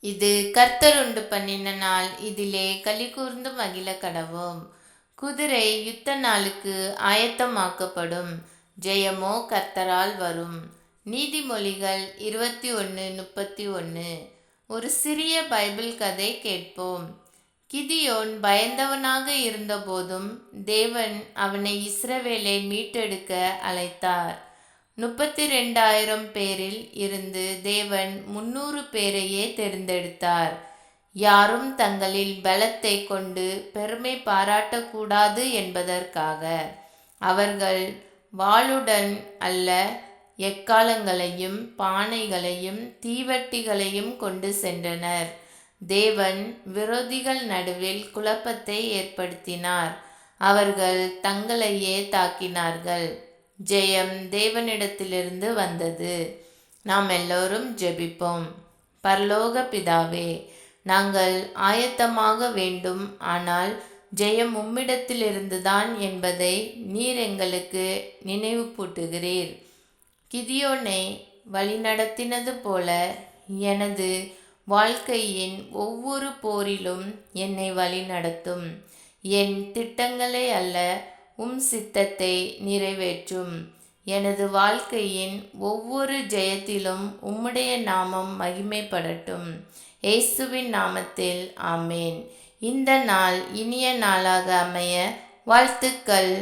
இது கர்த்தர் உண்டு பண்ணின நாள், இதிலே களிகூர்ந்து மகிழ கடவோம். குதிரை யுத்த நாளுக்கு ஆயத்தமாக்கப்படும், ஜெயமோ கர்த்தரால் வரும். நீதிமொழிகள் 21:31. ஒரு சிறிய பைபிள் கதை கேட்போம். கிதியோன் பயந்தவனாக இருந்தபோதும் தேவன் அவனை இஸ்ரவேலை மீட்டெடுக்க அழைத்தார். 32,000 பேரில் இருந்து தேவன் 300 பேரையே தெரிந்தெடுத்தார். யாரும் தங்களில் பலத்தை கொண்டு பெருமை பாராட்டக்கூடாது என்பதற்காக. அவர்கள் வாளுடன் அல்ல, எக்காளங்களையும் பானைகளையும் தீவட்டிகளையும் கொண்டு சென்றனர். தேவன் விரோதிகள் நடுவில் குழப்பத்தை ஏற்படுத்தினார். அவர்கள் தங்களையே தாக்கினார்கள். ஜெயம் தேவனிடத்திலிருந்து வந்தது. நாம் எல்லோரும் ஜெபிப்போம். பரலோக பிதாவே, நாங்கள் ஆயத்தமாக வேண்டும், ஆனால் ஜெயம் உம்மிடத்திலிருந்துதான் என்பதை நீர் எங்களுக்கு நினைவுபூட்டுகிறீர். கிதியோனை வழிநடத்தினது போல எனது வாழ்க்கையின் ஒவ்வொரு போரிலும் என்னை வழிநடத்தும். என் திட்டங்களை அல்ல, சித்தத்தை நிறைவேற்றும். எனது வாழ்க்கையின் ஒவ்வொரு ஜெயத்திலும் உம்முடைய நாமம் மகிமைப்படட்டும். இயேசுவின் நாமத்தில் ஆமேன். இந்த நாள் இனிய நாளாக அமைய வாழ்த்துக்கள்.